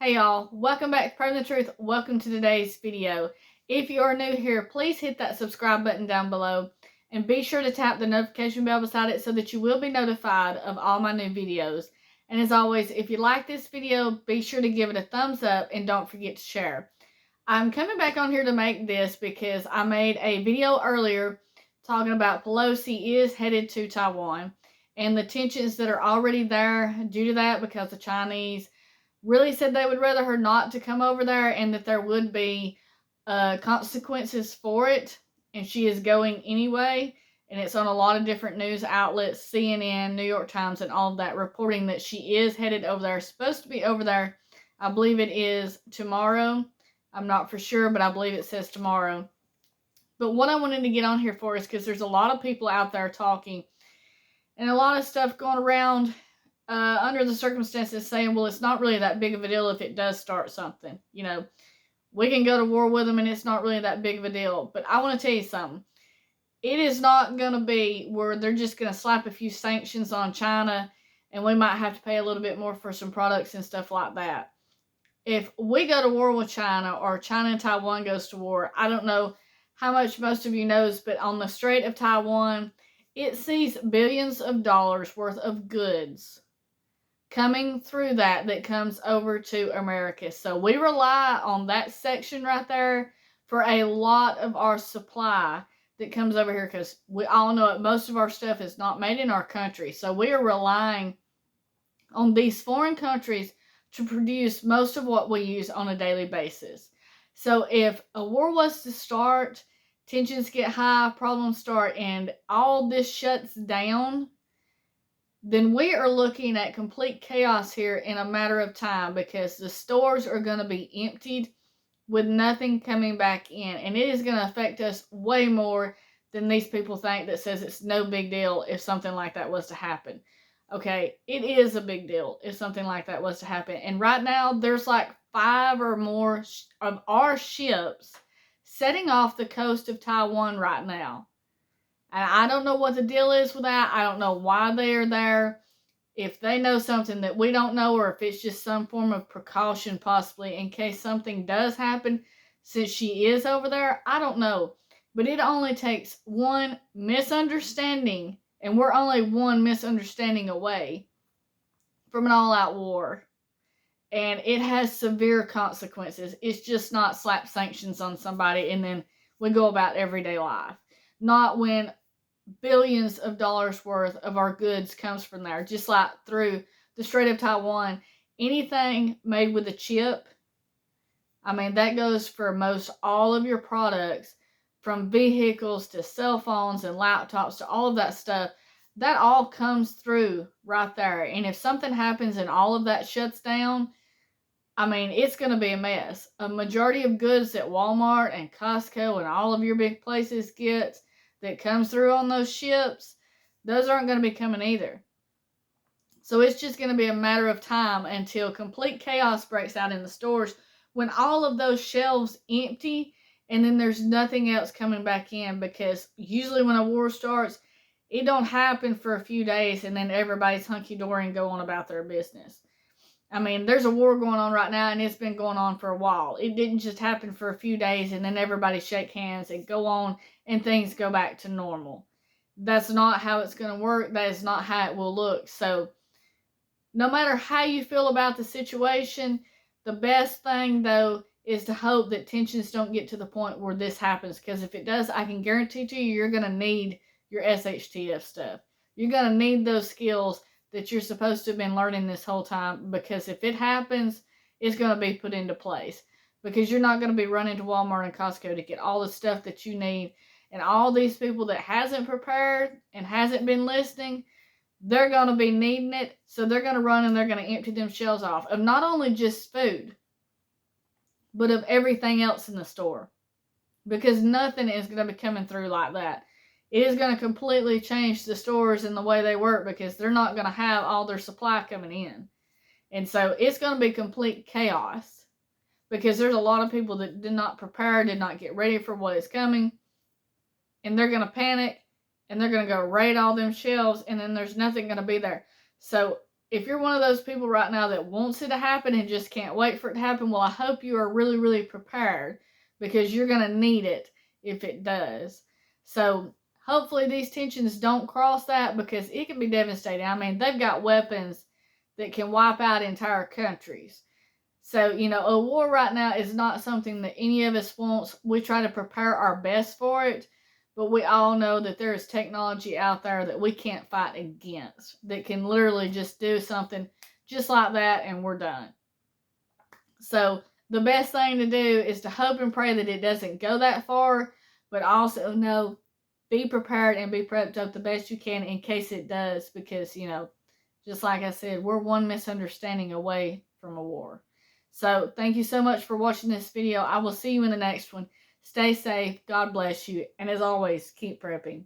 Hey y'all, welcome back to Preparedness Truth. Welcome to today's video. If you are new here, please hit that subscribe button down below and be sure to tap the notification bell beside it so that you will be notified of all my new videos. And as always, if you like this video, be sure to give it a thumbs up and don't forget to share. I'm coming back on here to make this because I made a video earlier talking about Pelosi is headed to Taiwan and the tensions that are already there due to that because the Chinese really said they would rather her not to come over there and that there would be consequences for it. And she is going anyway. And it's on a lot of different news outlets, CNN, New York Times, and all of that, reporting that she is headed over there. Supposed to be over there. I believe it is tomorrow. I'm not for sure, but I believe it says tomorrow. But what I wanted to get on here for is because there's a lot of people out there talking and a lot of stuff going around under the circumstances saying, well, it's not really that big of a deal if it does start something. You know, we can go to war with them and it's not really that big of a deal. But I want to tell you something. It is not going to be where they're just going to slap a few sanctions on China and we might have to pay a little bit more for some products and stuff like that. If we go to war with China or China and Taiwan goes to war, I don't know how much most of you knows, but on the Strait of Taiwan, it sees billions of dollars worth of goods coming through that comes over to America. So we rely on that section right there for a lot of our supply that comes over here because we all know it, most of our stuff is not made in our country. So we are relying on these foreign countries to produce most of what we use on a daily basis. So if a war was to start, tensions get high, problems start, and all this shuts down, then we are looking at complete chaos here in a matter of time because the stores are going to be emptied with nothing coming back in. And it is going to affect us way more than these people think that says it's no big deal if something like that was to happen. Okay, it is a big deal if something like that was to happen. And right now, there's like 5 or more of our ships setting off the coast of Taiwan right now. And I don't know what the deal is with that. I don't know why they are there. If they know something that we don't know, or if it's just some form of precaution, possibly in case something does happen, since she is over there, I don't know. But it only takes one misunderstanding, and we're only one misunderstanding away from an all-out war. And it has severe consequences. It's just not slap sanctions on somebody and then we go about everyday life. Not when billions of dollars worth of our goods comes from there, just like through the Strait of Taiwan. Anything made with a chip, I mean, that goes for most all of your products, from vehicles to cell phones and laptops to all of that stuff. That all comes through right there. And if something happens and all of that shuts down, I mean, it's going to be a mess. A majority of goods that Walmart and Costco and all of your big places get that comes through on those ships, those aren't going to be coming either. So it's just going to be a matter of time until complete chaos breaks out in the stores when all of those shelves empty and then there's nothing else coming back in, because usually when a war starts, it don't happen for a few days and then everybody's hunky-dory and go on about their business. I mean, there's a war going on right now and it's been going on for a while. It didn't just happen for a few days and then everybody shake hands and go on and things go back to normal. That's not how it's going to work. That is not how it will look. So no matter how you feel about the situation, the best thing though is to hope that tensions don't get to the point where this happens, because if it does, I can guarantee to you, you're going to need your SHTF stuff. You're going to need those skills that you're supposed to have been learning this whole time, because if it happens, it's going to be put into place, because you're not going to be running to Walmart and Costco to get all the stuff that you need. And all these people that hasn't prepared and hasn't been listening, they're going to be needing it. So they're going to run and they're going to empty them shelves off of not only just food, but of everything else in the store, because nothing is going to be coming through like that. It is going to completely change the stores and the way they work, because they're not going to have all their supply coming in. And so it's going to be complete chaos, because there's a lot of people that did not prepare, did not get ready for what is coming. And they're going to panic and they're going to go raid all them shelves and then there's nothing going to be there. So if you're one of those people right now that wants it to happen and just can't wait for it to happen, well, I hope you are really, really prepared, because you're going to need it if it does. So hopefully these tensions don't cross that, because it can be devastating. I mean, they've got weapons that can wipe out entire countries. So, a war right now is not something that any of us wants. We try to prepare our best for it, but we all know that there is technology out there that we can't fight against, that can literally just do something just like that and we're done. So the best thing to do is to hope and pray that it doesn't go that far, but also know, be prepared and be prepped up the best you can in case it does, because, just like I said, we're one misunderstanding away from a war. So thank you so much for watching this video. I will see you in the next one. Stay safe. God bless you. And as always, keep prepping.